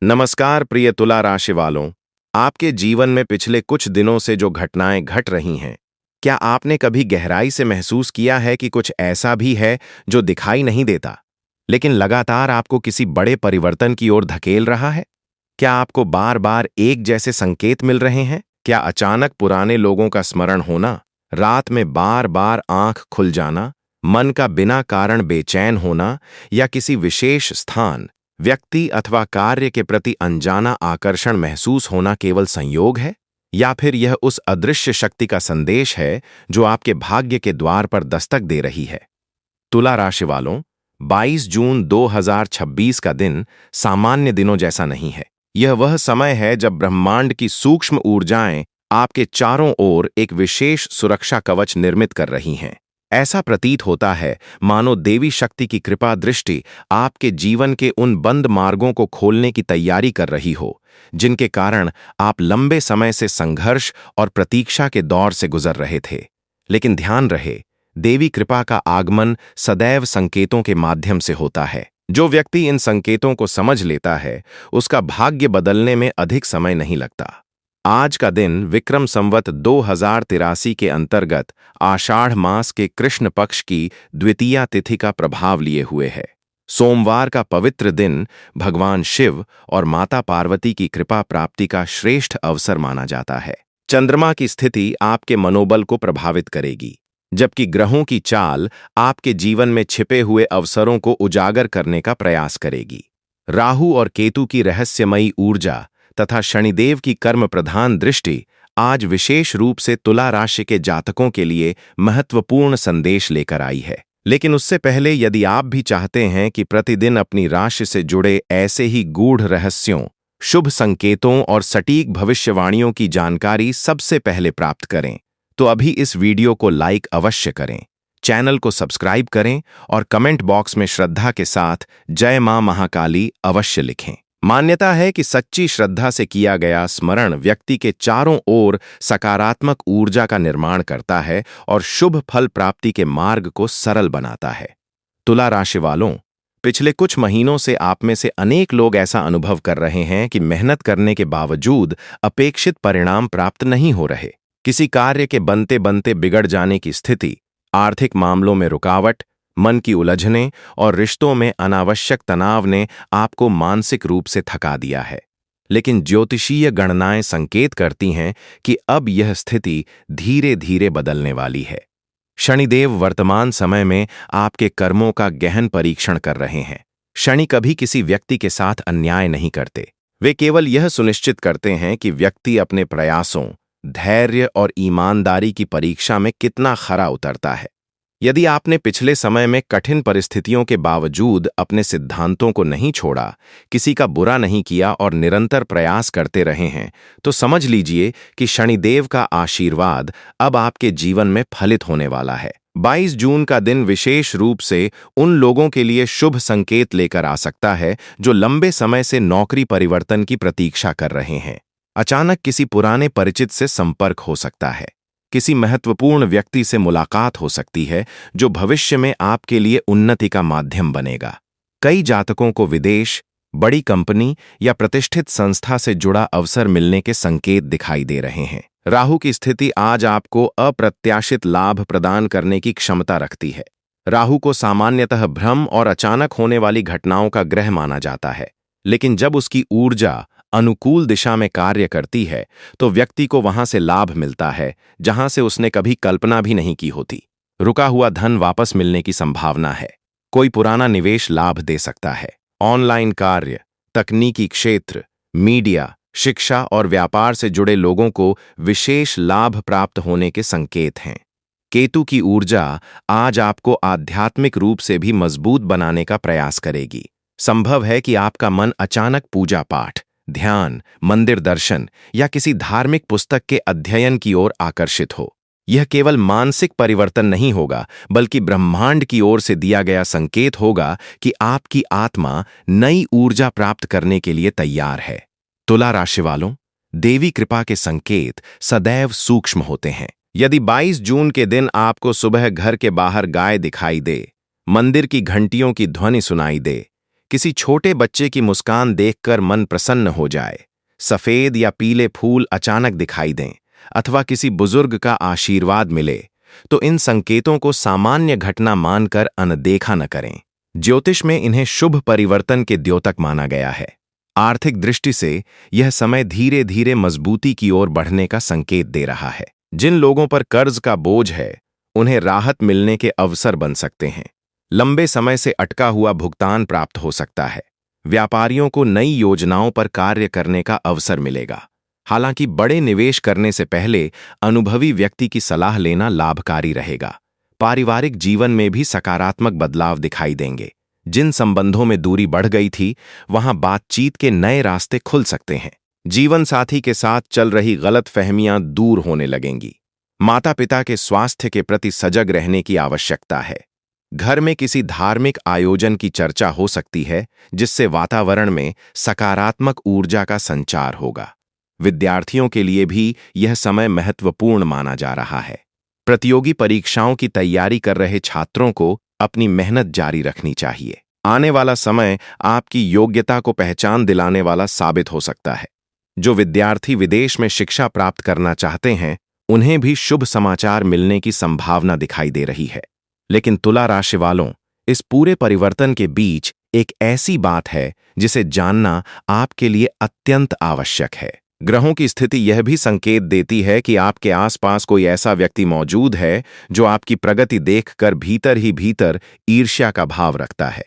नमस्कार प्रिय तुला राशि वालों। आपके जीवन में पिछले कुछ दिनों से जो घटनाएं घट रही हैं, क्या आपने कभी गहराई से महसूस किया है कि कुछ ऐसा भी है जो दिखाई नहीं देता, लेकिन लगातार आपको किसी बड़े परिवर्तन की ओर धकेल रहा है? क्या आपको बार बार एक जैसे संकेत मिल रहे हैं? क्या अचानक पुराने लोगों का स्मरण होना, रात में बार बार आंख खुल जाना, मन का बिना कारण बेचैन होना, या किसी विशेष स्थान, व्यक्ति अथवा कार्य के प्रति अनजाना आकर्षण महसूस होना केवल संयोग है? या फिर यह उस अदृश्य शक्ति का संदेश है जो आपके भाग्य के द्वार पर दस्तक दे रही है? तुला राशि वालों, 22 जून 2026 का दिन सामान्य दिनों जैसा नहीं है। यह वह समय है जब ब्रह्मांड की सूक्ष्म ऊर्जाएं आपके चारों ओर एक विशेष सुरक्षा कवच निर्मित कर रही हैं। ऐसा प्रतीत होता है मानो देवी शक्ति की कृपा दृष्टि आपके जीवन के उन बंद मार्गों को खोलने की तैयारी कर रही हो, जिनके कारण आप लंबे समय से संघर्ष और प्रतीक्षा के दौर से गुजर रहे थे। लेकिन ध्यान रहे, देवी कृपा का आगमन सदैव संकेतों के माध्यम से होता है। जो व्यक्ति इन संकेतों को समझ लेता है, उसका भाग्य बदलने में अधिक समय नहीं लगता। आज का दिन विक्रम संवत 2083 के अंतर्गत आषाढ़ मास के कृष्ण पक्ष की द्वितीया तिथि का प्रभाव लिए हुए है। सोमवार का पवित्र दिन भगवान शिव और माता पार्वती की कृपा प्राप्ति का श्रेष्ठ अवसर माना जाता है। चंद्रमा की स्थिति आपके मनोबल को प्रभावित करेगी, जबकि ग्रहों की चाल आपके जीवन में छिपे हुए अवसरों को उजागर करने का प्रयास करेगी। राहु और केतु की रहस्यमयी ऊर्जा तथा शनिदेव की कर्म प्रधान दृष्टि आज विशेष रूप से तुला राशि के जातकों के लिए महत्वपूर्ण संदेश लेकर आई है। लेकिन उससे पहले, यदि आप भी चाहते हैं कि प्रतिदिन अपनी राशि से जुड़े ऐसे ही गूढ़ रहस्यों, शुभ संकेतों और सटीक भविष्यवाणियों की जानकारी सबसे पहले प्राप्त करें, तो अभी इस वीडियो को लाइक अवश्य करें, चैनल को सब्सक्राइब करें और कमेंट बॉक्स में श्रद्धा के साथ जय मां महाकाली अवश्य लिखें। मान्यता है कि सच्ची श्रद्धा से किया गया स्मरण व्यक्ति के चारों ओर सकारात्मक ऊर्जा का निर्माण करता है और शुभ फल प्राप्ति के मार्ग को सरल बनाता है। तुला राशि वालों, पिछले कुछ महीनों से आप में से अनेक लोग ऐसा अनुभव कर रहे हैं कि मेहनत करने के बावजूद अपेक्षित परिणाम प्राप्त नहीं हो रहे। किसी कार्य के बनते बनते बिगड़ जाने की स्थिति, आर्थिक मामलों में रुकावट, मन की उलझने और रिश्तों में अनावश्यक तनाव ने आपको मानसिक रूप से थका दिया है। लेकिन ज्योतिषीय गणनाएं संकेत करती हैं कि अब यह स्थिति धीरे धीरे बदलने वाली है। शनिदेव वर्तमान समय में आपके कर्मों का गहन परीक्षण कर रहे हैं। शनि कभी किसी व्यक्ति के साथ अन्याय नहीं करते। वे केवल यह सुनिश्चित करते हैं कि व्यक्ति अपने प्रयासों, धैर्य और ईमानदारी की परीक्षा में कितना खरा उतरता है। यदि आपने पिछले समय में कठिन परिस्थितियों के बावजूद अपने सिद्धांतों को नहीं छोड़ा, किसी का बुरा नहीं किया और निरंतर प्रयास करते रहे हैं, तो समझ लीजिए कि शनिदेव का आशीर्वाद अब आपके जीवन में फलित होने वाला है। 22 जून का दिन विशेष रूप से उन लोगों के लिए शुभ संकेत लेकर आ सकता है जो लंबे समय से नौकरी परिवर्तन की प्रतीक्षा कर रहे हैं। अचानक किसी पुराने परिचित से संपर्क हो सकता है। किसी महत्वपूर्ण व्यक्ति से मुलाकात हो सकती है जो भविष्य में आपके लिए उन्नति का माध्यम बनेगा। कई जातकों को विदेश, बड़ी कंपनी या प्रतिष्ठित संस्था से जुड़ा अवसर मिलने के संकेत दिखाई दे रहे हैं। राहु की स्थिति आज आपको अप्रत्याशित लाभ प्रदान करने की क्षमता रखती है। राहु को सामान्यतः भ्रम और अचानक होने वाली घटनाओं का ग्रह माना जाता है, लेकिन जब उसकी ऊर्जा अनुकूल दिशा में कार्य करती है तो व्यक्ति को वहां से लाभ मिलता है जहां से उसने कभी कल्पना भी नहीं की होती। रुका हुआ धन वापस मिलने की संभावना है। कोई पुराना निवेश लाभ दे सकता है। ऑनलाइन कार्य, तकनीकी क्षेत्र, मीडिया, शिक्षा और व्यापार से जुड़े लोगों को विशेष लाभ प्राप्त होने के संकेत हैं। केतु की ऊर्जा आज आपको आध्यात्मिक रूप से भी मजबूत बनाने का प्रयास करेगी। संभव है कि आपका मन अचानक पूजा पाठ, ध्यान, मंदिर दर्शन या किसी धार्मिक पुस्तक के अध्ययन की ओर आकर्षित हो। यह केवल मानसिक परिवर्तन नहीं होगा, बल्कि ब्रह्मांड की ओर से दिया गया संकेत होगा कि आपकी आत्मा नई ऊर्जा प्राप्त करने के लिए तैयार है। तुला राशि वालों, देवी कृपा के संकेत सदैव सूक्ष्म होते हैं। यदि 22 जून के दिन आपको सुबह घर के बाहर गाय दिखाई दे, मंदिर की घंटियों की ध्वनि सुनाई दे, किसी छोटे बच्चे की मुस्कान देखकर मन प्रसन्न हो जाए, सफेद या पीले फूल अचानक दिखाई दें, अथवा किसी बुजुर्ग का आशीर्वाद मिले, तो इन संकेतों को सामान्य घटना मानकर अनदेखा न करें। ज्योतिष में इन्हें शुभ परिवर्तन के द्योतक माना गया है। आर्थिक दृष्टि से यह समय धीरे धीरे मजबूती की ओर बढ़ने का संकेत दे रहा है। जिन लोगों पर कर्ज का बोझ है, उन्हें राहत मिलने के अवसर बन सकते हैं। लंबे समय से अटका हुआ भुगतान प्राप्त हो सकता है। व्यापारियों को नई योजनाओं पर कार्य करने का अवसर मिलेगा। हालांकि बड़े निवेश करने से पहले अनुभवी व्यक्ति की सलाह लेना लाभकारी रहेगा। पारिवारिक जीवन में भी सकारात्मक बदलाव दिखाई देंगे। जिन संबंधों में दूरी बढ़ गई थी, वहां बातचीत के नए रास्ते खुल सकते हैं। जीवन साथी के साथ चल रही गलतफहमियां दूर होने लगेंगी। माता पिता के स्वास्थ्य के प्रति सजग रहने की आवश्यकता है। घर में किसी धार्मिक आयोजन की चर्चा हो सकती है, जिससे वातावरण में सकारात्मक ऊर्जा का संचार होगा। विद्यार्थियों के लिए भी यह समय महत्वपूर्ण माना जा रहा है। प्रतियोगी परीक्षाओं की तैयारी कर रहे छात्रों को अपनी मेहनत जारी रखनी चाहिए। आने वाला समय आपकी योग्यता को पहचान दिलाने वाला साबित हो सकता है। जो विद्यार्थी विदेश में शिक्षा प्राप्त करना चाहते हैं, उन्हें भी शुभ समाचार मिलने की संभावना दिखाई दे रही है। लेकिन तुला राशि वालों, इस पूरे परिवर्तन के बीच एक ऐसी बात है जिसे जानना आपके लिए अत्यंत आवश्यक है। ग्रहों की स्थिति यह भी संकेत देती है कि आपके आसपास कोई ऐसा व्यक्ति मौजूद है जो आपकी प्रगति देखकर भीतर ही भीतर ईर्ष्या का भाव रखता है।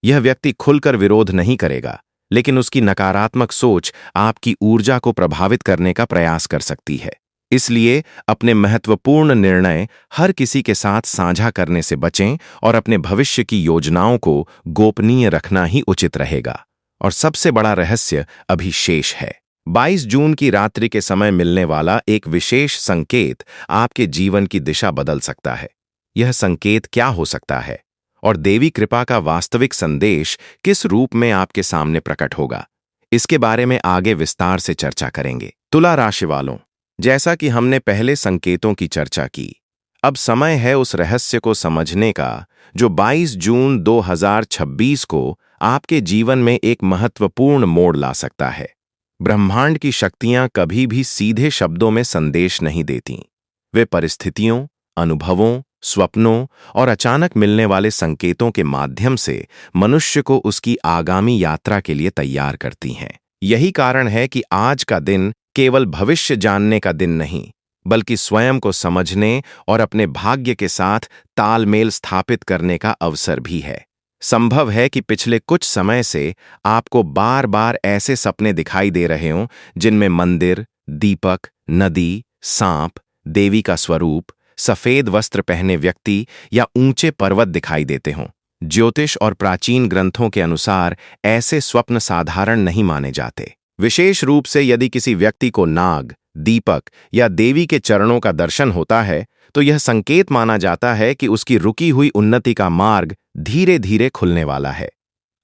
यह व्यक्ति खुलकर विरोध नहीं करेगा, लेकिन उसकी नकारात्मक सोच आपकी ऊर्जा को प्रभावित करने का प्रयास कर सकती है। इसलिए अपने महत्वपूर्ण निर्णय हर किसी के साथ साझा करने से बचें और अपने भविष्य की योजनाओं को गोपनीय रखना ही उचित रहेगा। और सबसे बड़ा रहस्य अभी शेष है। 22 जून की रात्रि के समय मिलने वाला एक विशेष संकेत आपके जीवन की दिशा बदल सकता है। यह संकेत क्या हो सकता है और देवी कृपा का वास्तविक संदेश किस रूप में आपके सामने प्रकट होगा, इसके बारे में आगे विस्तार से चर्चा करेंगे। तुला राशि वालों, जैसा कि हमने पहले संकेतों की चर्चा की, अब समय है उस रहस्य को समझने का जो 22 जून 2026 को आपके जीवन में एक महत्वपूर्ण मोड़ ला सकता है। ब्रह्मांड की शक्तियां कभी भी सीधे शब्दों में संदेश नहीं देतीं। वे परिस्थितियों, अनुभवों, स्वप्नों और अचानक मिलने वाले संकेतों के माध्यम से मनुष्य को उसकी आगामी यात्रा के लिए तैयार करती हैं। यही कारण है कि आज का दिन केवल भविष्य जानने का दिन नहीं, बल्कि स्वयं को समझने और अपने भाग्य के साथ तालमेल स्थापित करने का अवसर भी है। संभव है कि पिछले कुछ समय से आपको बार बार ऐसे सपने दिखाई दे रहे हों जिनमें मंदिर, दीपक, नदी, सांप, देवी का स्वरूप, सफेद वस्त्र पहने व्यक्ति या ऊंचे पर्वत दिखाई देते हों। ज्योतिष और प्राचीन ग्रंथों के अनुसार ऐसे स्वप्न साधारण नहीं माने जाते। विशेष रूप से यदि किसी व्यक्ति को नाग, दीपक या देवी के चरणों का दर्शन होता है, तो यह संकेत माना जाता है कि उसकी रुकी हुई उन्नति का मार्ग धीरे धीरे खुलने वाला है।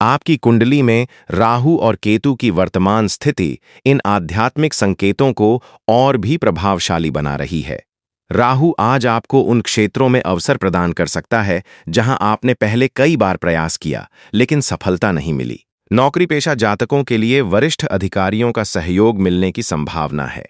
आपकी कुंडली में राहु और केतु की वर्तमान स्थिति इन आध्यात्मिक संकेतों को और भी प्रभावशाली बना रही है। राहु आज आपको उन क्षेत्रों में अवसर प्रदान कर सकता है जहां आपने पहले कई बार प्रयास किया, लेकिन सफलता नहीं मिली। नौकरी पेशा जातकों के लिए वरिष्ठ अधिकारियों का सहयोग मिलने की संभावना है।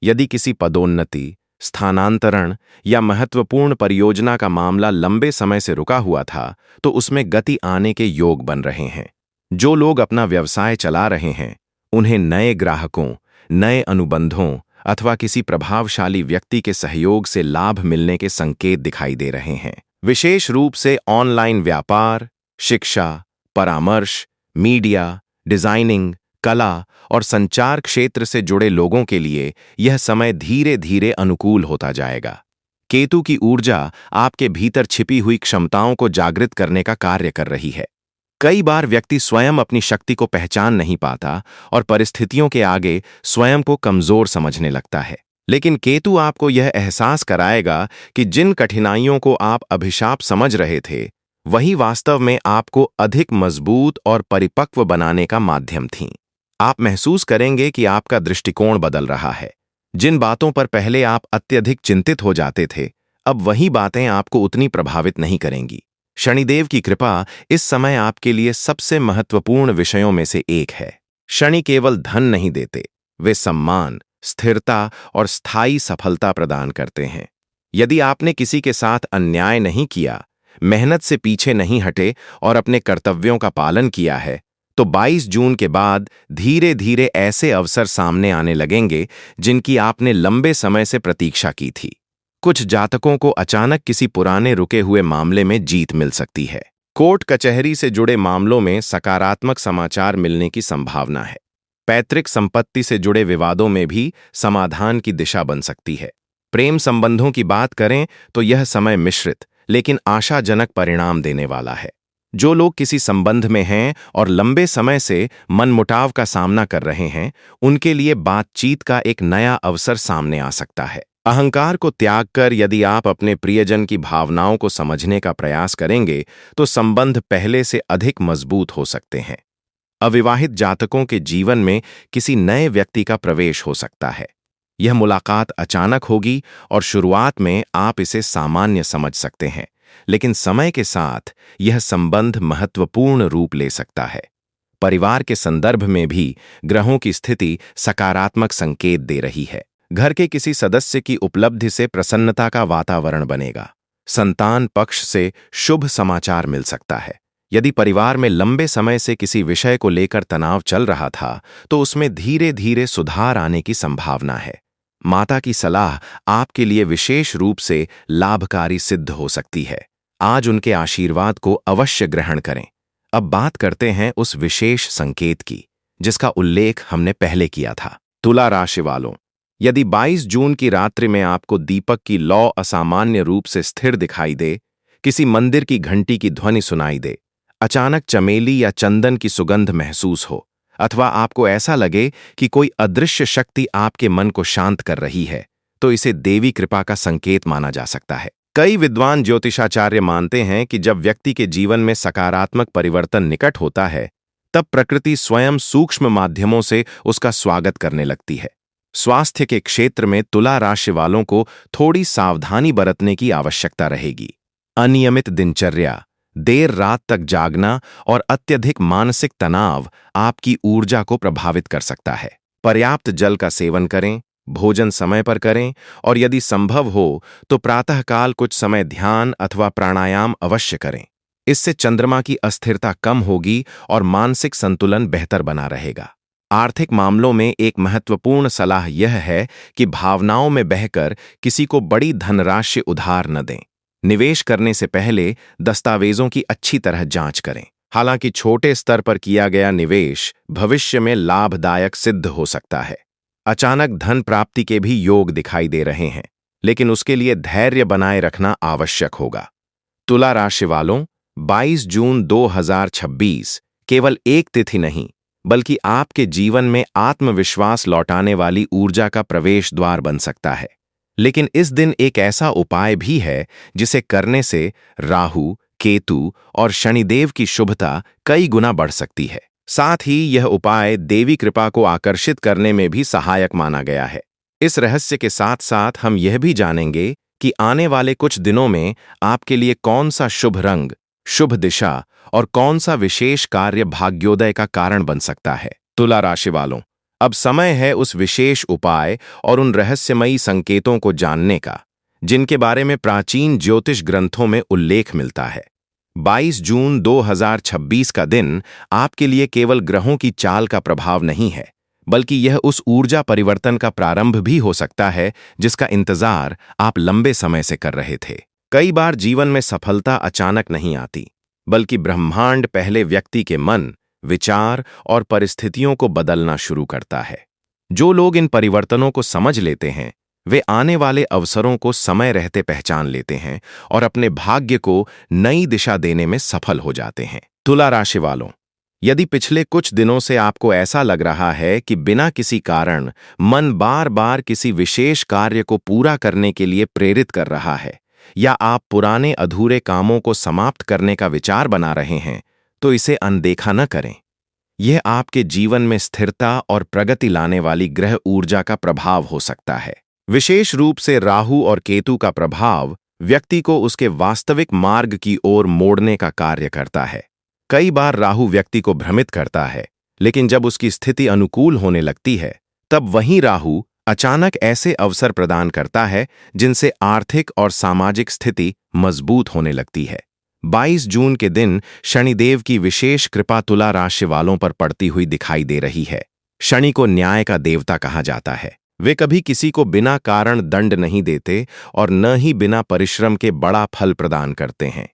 यदि किसी पदोन्नति, स्थानांतरण या महत्वपूर्ण परियोजना का मामला लंबे समय से रुका हुआ था, तो उसमें गति आने के योग बन रहे हैं। जो लोग अपना व्यवसाय चला रहे हैं, उन्हें नए ग्राहकों, नए अनुबंधों अथवा किसी प्रभावशाली व्यक्ति के सहयोग से लाभ मिलने के संकेत दिखाई दे रहे हैं। विशेष रूप से ऑनलाइन व्यापार, शिक्षा, परामर्श, मीडिया, डिजाइनिंग, कला और संचार क्षेत्र से जुड़े लोगों के लिए यह समय धीरे धीरे अनुकूल होता जाएगा। केतु की ऊर्जा आपके भीतर छिपी हुई क्षमताओं को जागृत करने का कार्य कर रही है। कई बार व्यक्ति स्वयं अपनी शक्ति को पहचान नहीं पाता और परिस्थितियों के आगे स्वयं को कमजोर समझने लगता है। लेकिन केतु आपको यह एहसास कराएगा कि जिन कठिनाइयों को आप अभिशाप समझ रहे थे, वही वास्तव में आपको अधिक मजबूत और परिपक्व बनाने का माध्यम थीं। आप महसूस करेंगे कि आपका दृष्टिकोण बदल रहा है। जिन बातों पर पहले आप अत्यधिक चिंतित हो जाते थे, अब वही बातें आपको उतनी प्रभावित नहीं करेंगी। शनिदेव की कृपा इस समय आपके लिए सबसे महत्वपूर्ण विषयों में से एक है। शनि केवल धन नहीं देते, वे सम्मान, स्थिरता और स्थायी सफलता प्रदान करते हैं। यदि आपने किसी के साथ अन्याय नहीं किया, मेहनत से पीछे नहीं हटे और अपने कर्तव्यों का पालन किया है, तो 22 जून के बाद धीरे धीरे ऐसे अवसर सामने आने लगेंगे जिनकी आपने लंबे समय से प्रतीक्षा की थी। कुछ जातकों को अचानक किसी पुराने रुके हुए मामले में जीत मिल सकती है। कोर्ट कचहरी से जुड़े मामलों में सकारात्मक समाचार मिलने की संभावना है। पैतृक संपत्ति से जुड़े विवादों में भी समाधान की दिशा बन सकती है। प्रेम संबंधों की बात करें तो यह समय मिश्रित लेकिन आशाजनक परिणाम देने वाला है। जो लोग किसी संबंध में हैं और लंबे समय से मनमुटाव का सामना कर रहे हैं, उनके लिए बातचीत का एक नया अवसर सामने आ सकता है। अहंकार को त्याग कर यदि आप अपने प्रियजन की भावनाओं को समझने का प्रयास करेंगे, तो संबंध पहले से अधिक मजबूत हो सकते हैं। अविवाहित जातकों के जीवन में किसी नए व्यक्ति का प्रवेश हो सकता है। यह मुलाकात अचानक होगी और शुरुआत में आप इसे सामान्य समझ सकते हैं, लेकिन समय के साथ यह संबंध महत्वपूर्ण रूप ले सकता है। परिवार के संदर्भ में भी ग्रहों की स्थिति सकारात्मक संकेत दे रही है। घर के किसी सदस्य की उपलब्धि से प्रसन्नता का वातावरण बनेगा। संतान पक्ष से शुभ समाचार मिल सकता है। यदि परिवार में लंबे समय से किसी विषय को लेकर तनाव चल रहा था, तो उसमें धीरे धीरे सुधार आने की संभावना है। माता की सलाह आपके लिए विशेष रूप से लाभकारी सिद्ध हो सकती है। आज उनके आशीर्वाद को अवश्य ग्रहण करें। अब बात करते हैं उस विशेष संकेत की जिसका उल्लेख हमने पहले किया था। तुला राशि वालों, यदि 22 जून की रात्रि में आपको दीपक की लौ असामान्य रूप से स्थिर दिखाई दे, किसी मंदिर की घंटी की ध्वनि सुनाई दे, अचानक चमेली या चंदन की सुगंध महसूस हो, अथवा आपको ऐसा लगे कि कोई अदृश्य शक्ति आपके मन को शांत कर रही है, तो इसे देवी कृपा का संकेत माना जा सकता है। कई विद्वान ज्योतिषाचार्य मानते हैं कि जब व्यक्ति के जीवन में सकारात्मक परिवर्तन निकट होता है, तब प्रकृति स्वयं सूक्ष्म माध्यमों से उसका स्वागत करने लगती है। स्वास्थ्य के क्षेत्र में तुला राशि वालों को थोड़ी सावधानी बरतने की आवश्यकता रहेगी। अनियमित दिनचर्या, देर रात तक जागना और अत्यधिक मानसिक तनाव आपकी ऊर्जा को प्रभावित कर सकता है। पर्याप्त जल का सेवन करें, भोजन समय पर करें और यदि संभव हो तो प्रातःकाल कुछ समय ध्यान अथवा प्राणायाम अवश्य करें। इससे चंद्रमा की अस्थिरता कम होगी और मानसिक संतुलन बेहतर बना रहेगा। आर्थिक मामलों में एक महत्वपूर्ण सलाह यह है कि भावनाओं में बहकर किसी को बड़ी धनराशि उधार न दें। निवेश करने से पहले दस्तावेजों की अच्छी तरह जांच करें। हालांकि छोटे स्तर पर किया गया निवेश भविष्य में लाभदायक सिद्ध हो सकता है। अचानक धन प्राप्ति के भी योग दिखाई दे रहे हैं, लेकिन उसके लिए धैर्य बनाए रखना आवश्यक होगा। तुला राशि वालों, 22 जून 2026 केवल एक तिथि नहीं, बल्कि आपके जीवन में आत्मविश्वास लौटाने वाली ऊर्जा का प्रवेश द्वार बन सकता है। लेकिन इस दिन एक ऐसा उपाय भी है जिसे करने से राहु, केतु और शनिदेव की शुभता कई गुना बढ़ सकती है। साथ ही यह उपाय देवी कृपा को आकर्षित करने में भी सहायक माना गया है। इस रहस्य के साथ साथ हम यह भी जानेंगे कि आने वाले कुछ दिनों में आपके लिए कौन सा शुभ रंग, शुभ दिशा और कौन सा विशेष कार्य भाग्योदय का कारण बन सकता है। तुला राशि वालों, अब समय है उस विशेष उपाय और उन रहस्यमयी संकेतों को जानने का जिनके बारे में प्राचीन ज्योतिष ग्रंथों में उल्लेख मिलता है। 22 जून 2026 का दिन आपके लिए केवल ग्रहों की चाल का प्रभाव नहीं है, बल्कि यह उस ऊर्जा परिवर्तन का प्रारंभ भी हो सकता है जिसका इंतजार आप लंबे समय से कर रहे थे। कई बार जीवन में सफलता अचानक नहीं आती, बल्कि ब्रह्मांड पहले व्यक्ति के मन, विचार और परिस्थितियों को बदलना शुरू करता है। जो लोग इन परिवर्तनों को समझ लेते हैं, वे आने वाले अवसरों को समय रहते पहचान लेते हैं और अपने भाग्य को नई दिशा देने में सफल हो जाते हैं। तुला राशि वालों, यदि पिछले कुछ दिनों से आपको ऐसा लग रहा है कि बिना किसी कारण मन बार बार किसी विशेष कार्य को पूरा करने के लिए प्रेरित कर रहा है, या आप पुराने अधूरे कामों को समाप्त करने का विचार बना रहे हैं, तो इसे अनदेखा न करें। यह आपके जीवन में स्थिरता और प्रगति लाने वाली ग्रह ऊर्जा का प्रभाव हो सकता है। विशेष रूप से राहु और केतु का प्रभाव व्यक्ति को उसके वास्तविक मार्ग की ओर मोड़ने का कार्य करता है। कई बार राहु व्यक्ति को भ्रमित करता है, लेकिन जब उसकी स्थिति अनुकूल होने लगती है, तब वहीं राहु अचानक ऐसे अवसर प्रदान करता है जिनसे आर्थिक और सामाजिक स्थिति मजबूत होने लगती है। 22 जून के दिन शनिदेव की विशेष कृपा तुला राशि वालों पर पड़ती हुई दिखाई दे रही है। शनि को न्याय का देवता कहा जाता है। वे कभी किसी को बिना कारण दंड नहीं देते और न ही बिना परिश्रम के बड़ा फल प्रदान करते हैं।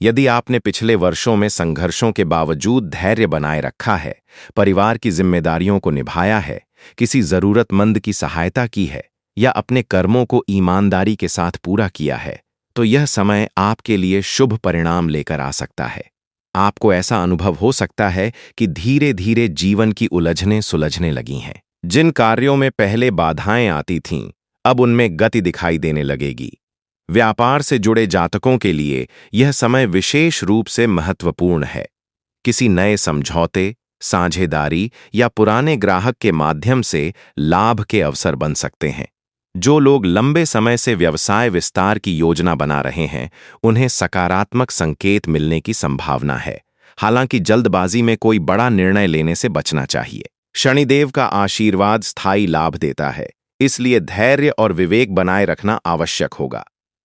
यदि आपने पिछले वर्षों में संघर्षों के बावजूद धैर्य बनाए रखा है, परिवार की जिम्मेदारियों को निभाया है, किसी जरूरतमंद की सहायता की है या अपने कर्मों को ईमानदारी के साथ पूरा किया है, तो यह समय आपके लिए शुभ परिणाम लेकर आ सकता है। आपको ऐसा अनुभव हो सकता है कि धीरे धीरे जीवन की उलझनें सुलझने लगी हैं। जिन कार्यों में पहले बाधाएं आती थीं, अब उनमें गति दिखाई देने लगेगी। व्यापार से जुड़े जातकों के लिए यह समय विशेष रूप से महत्वपूर्ण है। किसी नए समझौते, साझेदारी या पुराने ग्राहक के माध्यम से लाभ के अवसर बन सकते हैं। जो लोग लंबे समय से व्यवसाय विस्तार की योजना बना रहे हैं, उन्हें सकारात्मक संकेत मिलने की संभावना है। हालांकि जल्दबाजी में कोई बड़ा निर्णय लेने से बचना चाहिए। शनिदेव का आशीर्वाद स्थायी लाभ देता है, इसलिए धैर्य और विवेक बनाए रखना आवश्यक होगा।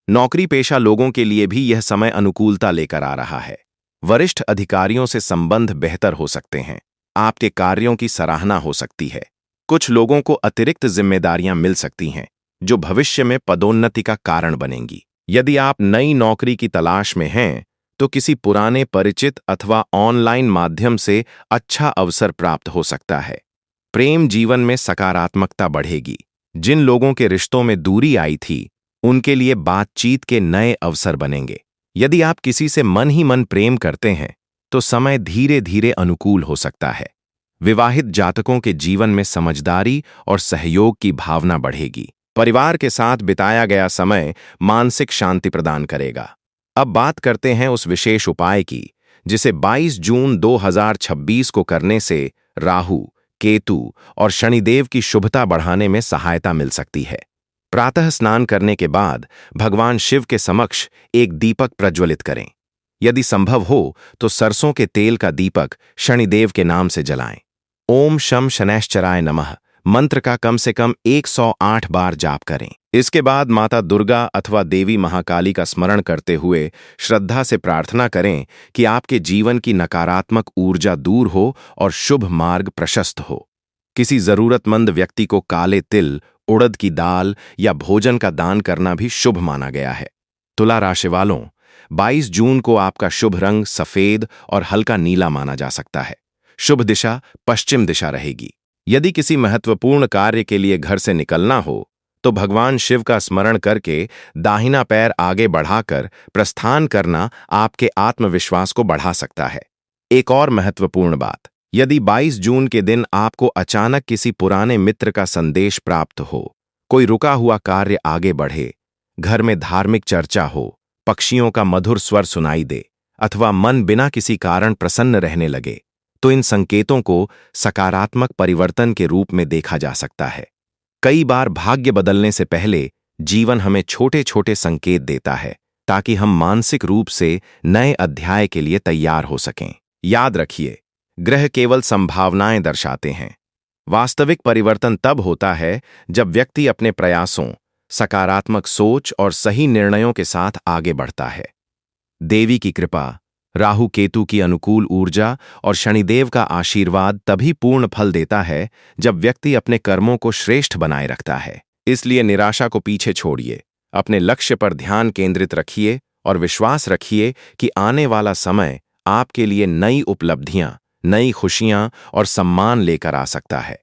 नौकरी पेशा लोगों के लिए भी यह समय अनुकूलता लेकर आ रहा है। वरिष्ठ अधिकारियों से संबंध बेहतर हो सकते हैं। आपके कार्यों की सराहना हो सकती है। कुछ लोगों को अतिरिक्त जिम्मेदारियां मिल सकती हैं, जो भविष्य में पदोन्नति का कारण बनेंगी। यदि आप नई नौकरी की तलाश में हैं, तो किसी पुराने परिचित अथवा ऑनलाइन माध्यम से अच्छा अवसर प्राप्त हो सकता है। प्रेम जीवन में सकारात्मकता बढ़ेगी। जिन लोगों के रिश्तों में दूरी आई थी, उनके लिए बातचीत के नए अवसर बनेंगे। यदि आप किसी से मन ही मन प्रेम करते हैं, तो समय धीरे धीरे अनुकूल हो सकता है। विवाहित जातकों के जीवन में समझदारी और सहयोग की भावना बढ़ेगी। परिवार के साथ बिताया गया समय मानसिक शांति प्रदान करेगा। अब बात करते हैं उस विशेष उपाय की, जिसे 22 जून 2026 को करने से राहु, केतु और शनिदेव की शुभता बढ़ाने में सहायता मिल सकती है। प्रातः स्नान करने के बाद भगवान शिव के समक्ष एक दीपक प्रज्वलित करें। यदि संभव हो तो सरसों के तेल का दीपक शनिदेव के नाम से जलाएं। ओम शम शनैश्चराय नमः मंत्र का कम से कम 108 बार जाप करें। इसके बाद माता दुर्गा अथवा देवी महाकाली का स्मरण करते हुए श्रद्धा से प्रार्थना करें कि आपके जीवन की नकारात्मक ऊर्जा दूर हो और शुभ मार्ग प्रशस्त हो। किसी जरूरतमंद व्यक्ति को काले तिल, उड़द की दाल या भोजन का दान करना भी शुभ माना गया है। तुला राशि वालों, 22 जून को आपका शुभ रंग सफेद और हल्का नीला माना जा सकता है। शुभ दिशा पश्चिम दिशा रहेगी। यदि किसी महत्वपूर्ण कार्य के लिए घर से निकलना हो, तो भगवान शिव का स्मरण करके दाहिना पैर आगे बढ़ाकर प्रस्थान करना आपके आत्मविश्वास को बढ़ा सकता है। एक और महत्वपूर्ण बात, यदि 22 जून के दिन आपको अचानक किसी पुराने मित्र का संदेश प्राप्त हो, कोई रुका हुआ कार्य आगे बढ़े, घर में धार्मिक चर्चा हो, पक्षियों का मधुर स्वर सुनाई दे अथवा मन बिना किसी कारण प्रसन्न रहने लगे, तो इन संकेतों को सकारात्मक परिवर्तन के रूप में देखा जा सकता है। कई बार भाग्य बदलने से पहले जीवन हमें छोटे छोटे संकेत देता है, ताकि हम मानसिक रूप से नए अध्याय के लिए तैयार हो सकें। याद रखिए, ग्रह केवल संभावनाएं दर्शाते हैं। वास्तविक परिवर्तन तब होता है जब व्यक्ति अपने प्रयासों, सकारात्मक सोच और सही निर्णयों के साथ आगे बढ़ता है। देवी की कृपा, राहु केतु की अनुकूल ऊर्जा और शनिदेव का आशीर्वाद तभी पूर्ण फल देता है जब व्यक्ति अपने कर्मों को श्रेष्ठ बनाए रखता है। इसलिए निराशा को पीछे छोड़िए, अपने लक्ष्य पर ध्यान केंद्रित रखिए और विश्वास रखिए कि आने वाला समय आपके लिए नई उपलब्धियां, नई खुशियां और सम्मान लेकर आ सकता है।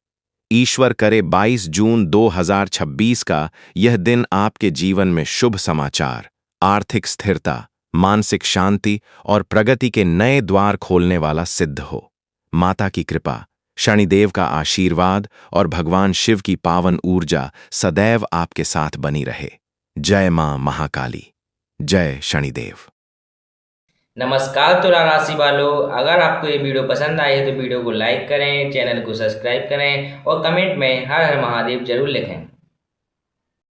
ईश्वर करे 22 जून 2026 का यह दिन आपके जीवन में शुभ समाचार, आर्थिक स्थिरता, मानसिक शांति और प्रगति के नए द्वार खोलने वाला सिद्ध हो। माता की कृपा, शनिदेव का आशीर्वाद और भगवान शिव की पावन ऊर्जा सदैव आपके साथ बनी रहे। जय मां महाकाली, जय शनिदेव। नमस्कार तुला राशि वालों, अगर आपको ये वीडियो पसंद आई है तो वीडियो को लाइक करें, चैनल को सब्सक्राइब करें और कमेंट में हर हर महादेव जरूर लिखें।